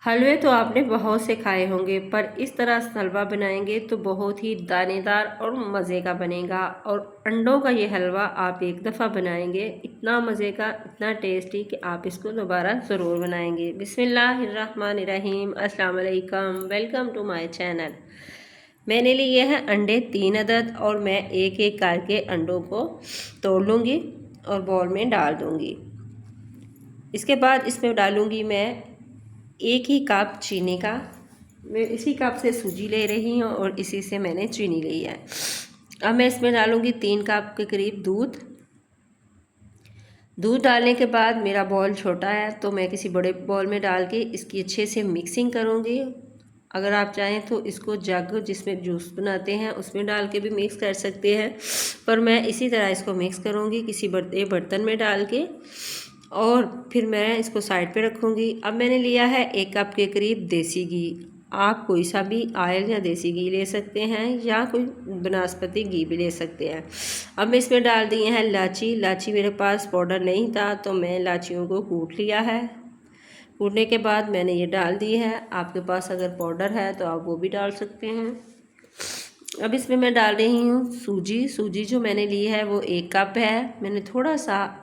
हलवे तो आपने बहुत से खाए होंगे, पर इस तरह से हलवा बनाएंगे तो बहुत ही दानेदार और मज़े का बनेगा। और अंडों का ये हलवा आप एक दफ़ा बनाएंगे, इतना मज़े का, इतना टेस्टी कि आप इसको दोबारा ज़रूर बनाएंगे। बिस्मिल्लाहिर्रहमानिर्रहीम, अस्सलाम वालेकुम, वेलकम टू माय चैनल। मैंने लिए हैं अंडे 3 अदद और मैं एक एक करके अंडों को तोड़ लूँगी और बॉल में डाल दूँगी। इसके बाद इसमें डालूँगी मैं 1 ही कप चीनी का। मैं इसी कप से सूजी ले रही हूँ और इसी से मैंने चीनी ली है। अब मैं इसमें डालूँगी 3 कप के करीब दूध। दूध डालने के बाद मेरा बॉल छोटा है तो मैं किसी बड़े बॉल में डाल के इसकी अच्छे से मिक्सिंग करूँगी। अगर आप चाहें तो इसको जग जिसमें जूस बनाते हैं उसमें डाल के भी मिक्स कर सकते हैं, पर मैं इसी तरह इसको मिक्स करूँगी किसी बड़े बर्तन में डाल के, और फिर मैं इसको साइड पे रखूँगी। अब मैंने लिया है 1 कप के करीब देसी घी। आप कोई सा भी ऑयल या देसी घी ले सकते हैं या कोई बनास्पति घी भी ले सकते हैं। अब मैं इसमें डाल दिए हैं इलायची मेरे पास पाउडर नहीं था तो मैं इलायचियों को कूट लिया है। कूटने के बाद मैंने ये डाल दी है। आपके पास अगर पाउडर है तो आप वो भी डाल सकते हैं। अब इसमें मैं डाल रही हूँ सूजी जो मैंने ली है वो 1 कप है। मैंने थोड़ा सा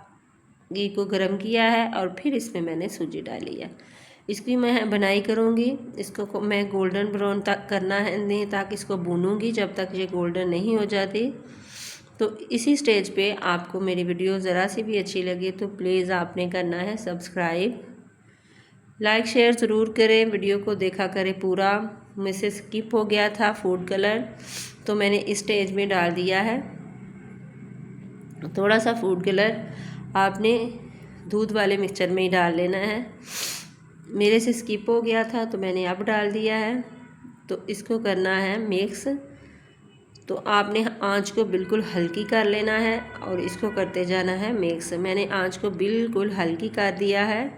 घी को गर्म किया है और फिर इसमें मैंने सूजी डाली है। इसकी मैं बनाई करूँगी। इसको मैं गोल्डन ब्राउन तक करना है नहीं, ताकि इसको भूनूँगी जब तक ये गोल्डन नहीं हो जाती। तो इसी स्टेज पे आपको मेरी वीडियो ज़रा सी भी अच्छी लगे तो प्लीज़ आपने करना है सब्सक्राइब, लाइक शेयर ज़रूर करें। वीडियो को देखा करें पूरा। मुझसे स्किप हो गया था फूड कलर, तो मैंने इस स्टेज में डाल दिया है थोड़ा सा फूड कलर। आपने दूध वाले मिक्सचर में ही डाल लेना है। मेरे से स्किप हो गया था तो मैंने अब डाल दिया है। तो इसको करना है मिक्स। तो आपने आंच को बिल्कुल हल्की कर लेना है और इसको करते जाना है मिक्स। मैंने आंच को बिल्कुल हल्की कर दिया है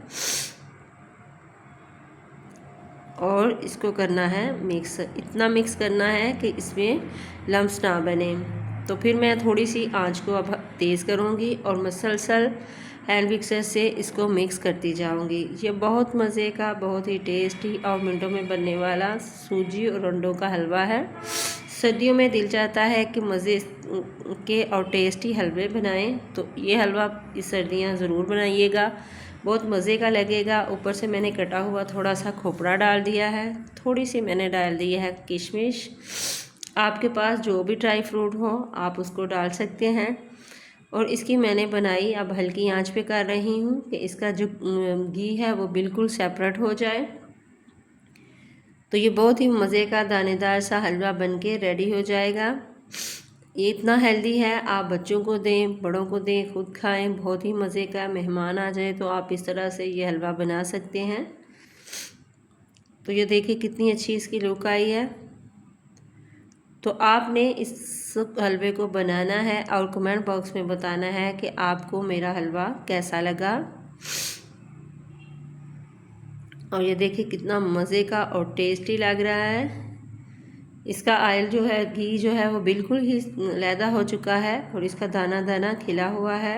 और इसको करना है मिक्स। इतना मिक्स करना है कि इसमें लम्स ना बने। तो फिर मैं थोड़ी सी आंच को अब तेज़ करूँगी और मसलसल हैंड मिक्सर से इसको मिक्स करती जाऊँगी। ये बहुत मज़े का, बहुत ही टेस्टी और मिनटों में बनने वाला सूजी और अंडों का हलवा है। सर्दियों में दिल चाहता है कि मज़े के और टेस्टी हलवे बनाएं, तो ये हलवा इस सर्दियाँ ज़रूर बनाइएगा, बहुत मज़े का लगेगा। ऊपर से मैंने कटा हुआ थोड़ा सा खोपरा डाल दिया है, थोड़ी सी मैंने डाल दी है किशमिश। आपके पास जो भी ड्राई फ्रूट हो आप उसको डाल सकते हैं। और इसकी मैंने बनाई अब हल्की आंच पे कर रही हूँ कि इसका जो घी है वो बिल्कुल सेपरेट हो जाए। तो ये बहुत ही मज़े का दानेदार सा हलवा बनके रेडी हो जाएगा। ये इतना हेल्दी है, आप बच्चों को दें, बड़ों को दें, खुद खाएं। बहुत ही मज़े का, मेहमान आ जाए तो आप इस तरह से ये हलवा बना सकते हैं। तो ये देखिए कितनी अच्छी इसकी लुक आई है। तो आपने इस हलवे को बनाना है और कमेंट बॉक्स में बताना है कि आपको मेरा हलवा कैसा लगा। और ये देखिए कितना मज़े का और टेस्टी लग रहा है। इसका ऑयल जो है, घी जो है वो बिल्कुल ही लैदा हो चुका है और इसका दाना दाना खिला हुआ है।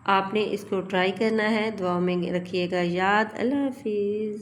आपने इसको ट्राई करना है। दुआ में रखिएगा याद। अल्लाह हाफिज़।